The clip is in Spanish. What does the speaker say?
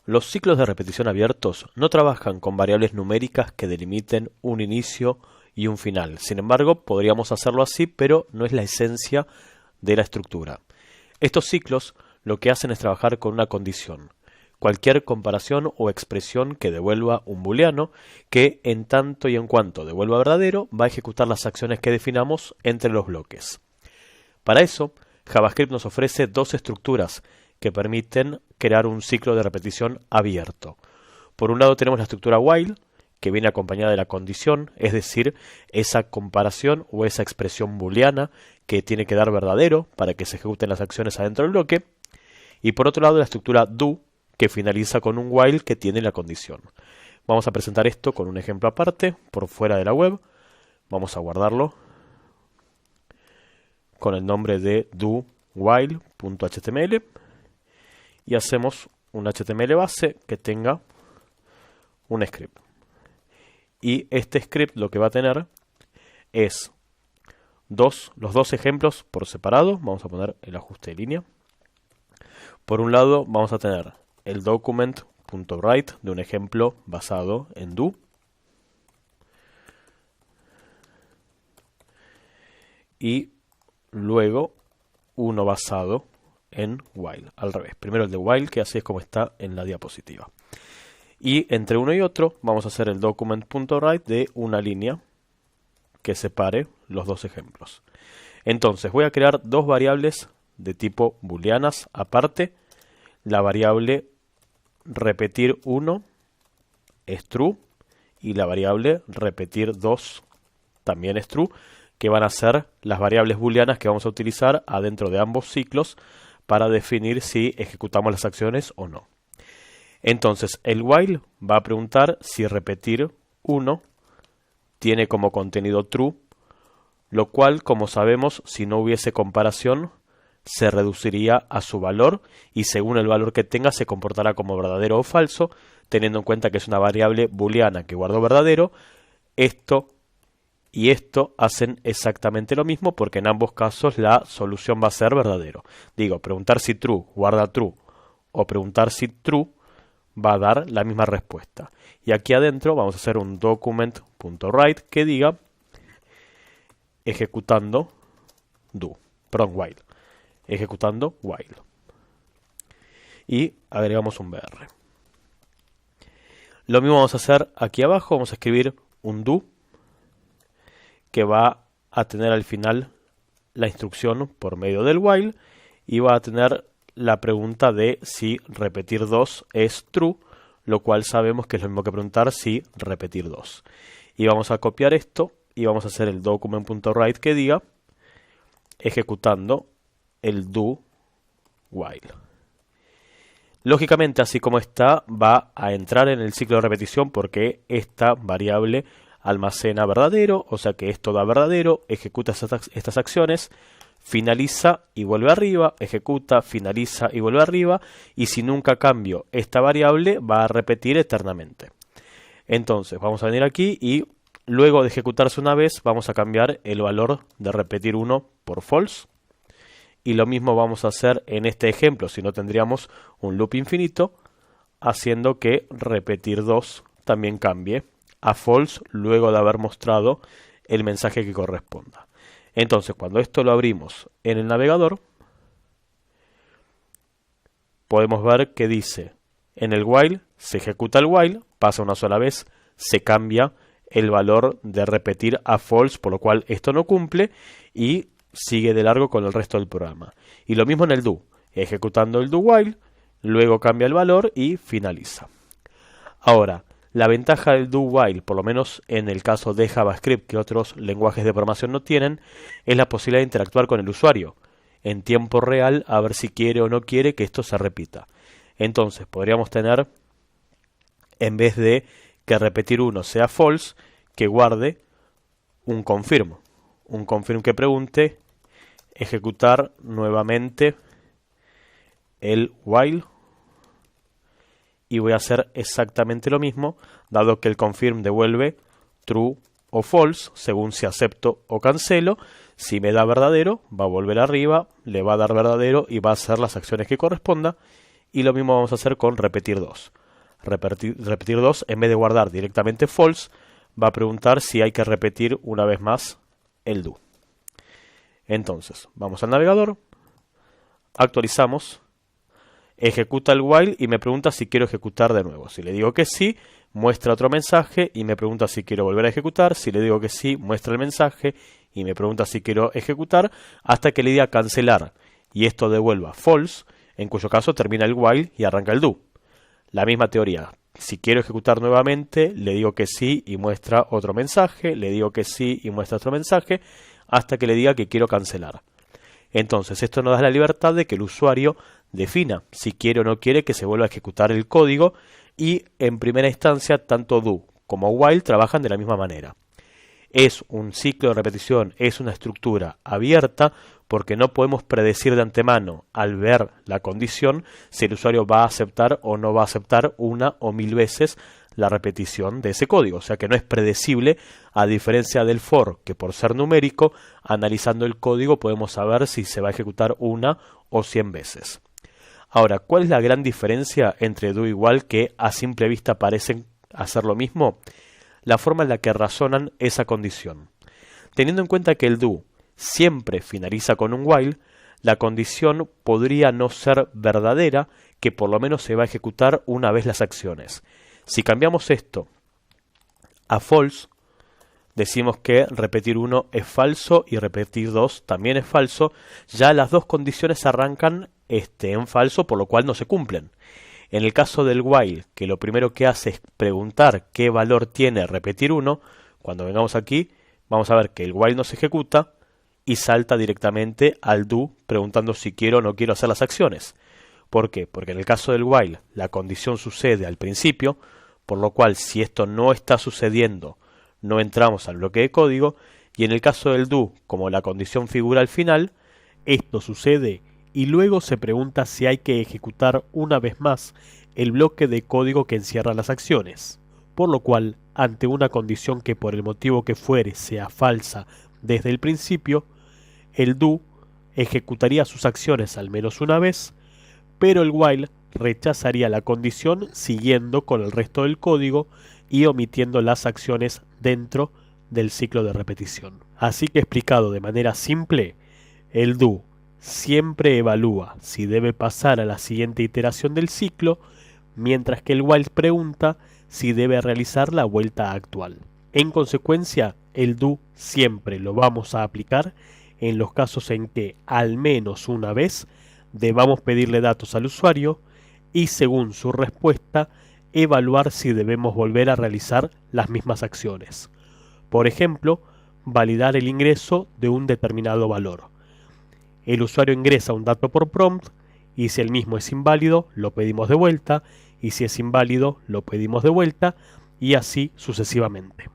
Los ciclos de repetición abiertos no trabajan con variables numéricas que delimiten un inicio y un final. Sin embargo, podríamos hacerlo así, pero no es la esencia de la estructura. Estos ciclos lo que hacen es trabajar con una condición. Cualquier comparación o expresión que devuelva un booleano, que en tanto y en cuanto devuelva verdadero, va a ejecutar las acciones que definamos entre los bloques. Para eso, JavaScript nos ofrece dos estructuras que permiten crear un ciclo de repetición abierto. Por un lado tenemos la estructura while, que viene acompañada de la condición, es decir, esa comparación o esa expresión booleana que tiene que dar verdadero para que se ejecuten las acciones adentro del bloque. Y por otro lado la estructura do, que finaliza con un while que tiene la condición. Vamos a presentar esto con un ejemplo aparte, por fuera de la web. Vamos a guardarlo con el nombre de do_while.html y hacemos un HTML base que tenga un script. Y este script lo que va a tener es los dos ejemplos por separado. Vamos a poner el ajuste de línea. Por un lado vamos a tener el document.write de un ejemplo basado en do. Y luego uno basado en while, al revés. Primero el de while, que así es como está en la diapositiva. Y entre uno y otro vamos a hacer el document.write de una línea que separe los dos ejemplos. Entonces voy a crear dos variables de tipo booleanas aparte. La variable repetir 1 es true y la variable repetir 2 también es true, que van a ser las variables booleanas que vamos a utilizar adentro de ambos ciclos para definir si ejecutamos las acciones o no. Entonces el while va a preguntar si repetir 1 tiene como contenido true, lo cual, como sabemos, si no hubiese comparación, se reduciría a su valor y según el valor que tenga se comportará como verdadero o falso, teniendo en cuenta que es una variable booleana que guardó verdadero. Esto y esto hacen exactamente lo mismo porque en ambos casos la solución va a ser verdadero. Digo, preguntar si true guarda true o preguntar si true va a dar la misma respuesta. Y aquí adentro vamos a hacer un document.write que diga ejecutando while. Ejecutando while. Y agregamos un BR. Lo mismo vamos a hacer aquí abajo. Vamos a escribir un do que va a tener al final la instrucción por medio del while y va a tener la pregunta de si repetir 2 es true, lo cual sabemos que es lo mismo que preguntar si repetir 2. Y vamos a copiar esto y vamos a hacer el document.write que diga ejecutando el do while. Lógicamente, así como está, va a entrar en el ciclo de repetición porque esta variable almacena verdadero, o sea que esto da verdadero, ejecuta estas acciones, finaliza y vuelve arriba, ejecuta, finaliza y vuelve arriba, y si nunca cambio esta variable va a repetir eternamente. Entonces vamos a venir aquí y luego de ejecutarse una vez vamos a cambiar el valor de repetir 1 por false. Y lo mismo vamos a hacer en este ejemplo, si no tendríamos un loop infinito, haciendo que repetir 2 también cambie a false luego de haber mostrado el mensaje que corresponda. Entonces, cuando esto lo abrimos en el navegador, podemos ver que dice, en el while, se ejecuta el while, pasa una sola vez, se cambia el valor de repetir a false, por lo cual esto no cumple, y sigue de largo con el resto del programa. Y lo mismo en el do, ejecutando el do while, luego cambia el valor y finaliza. Ahora, la ventaja del do while, por lo menos en el caso de JavaScript, que otros lenguajes de programación no tienen, es la posibilidad de interactuar con el usuario en tiempo real a ver si quiere o no quiere que esto se repita. Entonces podríamos tener, en vez de que repetir 1 sea false, que guarde un confirm que pregunte ejecutar nuevamente el while. Y voy a hacer exactamente lo mismo, dado que el confirm devuelve true o false, según si acepto o cancelo. Si me da verdadero, va a volver arriba, le va a dar verdadero y va a hacer las acciones que corresponda. Y lo mismo vamos a hacer con repetir 2. Repetir 2, en vez de guardar directamente false, va a preguntar si hay que repetir una vez más el do. Entonces, vamos al navegador, actualizamos, ejecuta el while y me pregunta si quiero ejecutar de nuevo. Si le digo que sí, muestra otro mensaje y me pregunta si quiero volver a ejecutar. Si le digo que sí, muestra el mensaje y me pregunta si quiero ejecutar, hasta que le diga cancelar y esto devuelva false, en cuyo caso termina el while y arranca el do. La misma teoría. Si quiero ejecutar nuevamente, le digo que sí y muestra otro mensaje, le digo que sí y muestra otro mensaje, hasta que le diga que quiero cancelar. Entonces, esto nos da la libertad de que el usuario defina si quiere o no quiere que se vuelva a ejecutar el código, y en primera instancia, tanto do como while trabajan de la misma manera. Es un ciclo de repetición, es una estructura abierta, porque no podemos predecir de antemano, al ver la condición, si el usuario va a aceptar o no va a aceptar una o 1000 veces la repetición de ese código. O sea que no es predecible, a diferencia del for, que por ser numérico, analizando el código podemos saber si se va a ejecutar una o 100 veces. Ahora, ¿cuál es la gran diferencia entre do y while, que a simple vista parecen hacer lo mismo? La forma en la que razonan esa condición. Teniendo en cuenta que el do siempre finaliza con un while, la condición podría no ser verdadera, que por lo menos se va a ejecutar una vez las acciones. Si cambiamos esto a false, decimos que repetir 1 es falso y repetir 2 también es falso. Ya las dos condiciones arrancan en falso, por lo cual no se cumplen. En el caso del while, que lo primero que hace es preguntar qué valor tiene repetir 1, cuando vengamos aquí, vamos a ver que el while no se ejecuta y salta directamente al do preguntando si quiero o no quiero hacer las acciones. ¿Por qué? Porque en el caso del while, la condición sucede al principio, por lo cual si esto no está sucediendo, no entramos al bloque de código, y en el caso del do, como la condición figura al final, esto sucede y luego se pregunta si hay que ejecutar una vez más el bloque de código que encierra las acciones. Por lo cual, ante una condición que por el motivo que fuere sea falsa desde el principio, el do ejecutaría sus acciones al menos una vez, pero el while rechazaría la condición siguiendo con el resto del código y omitiendo las acciones dentro del ciclo de repetición. Así que, explicado de manera simple, el do siempre evalúa si debe pasar a la siguiente iteración del ciclo, mientras que el while pregunta si debe realizar la vuelta actual. En consecuencia, el do siempre lo vamos a aplicar en los casos en que al menos una vez debamos pedirle datos al usuario y, según su respuesta, evaluar si debemos volver a realizar las mismas acciones. Por ejemplo, validar el ingreso de un determinado valor. El usuario ingresa un dato por prompt y si el mismo es inválido, lo pedimos de vuelta, y si es inválido, lo pedimos de vuelta, y así sucesivamente.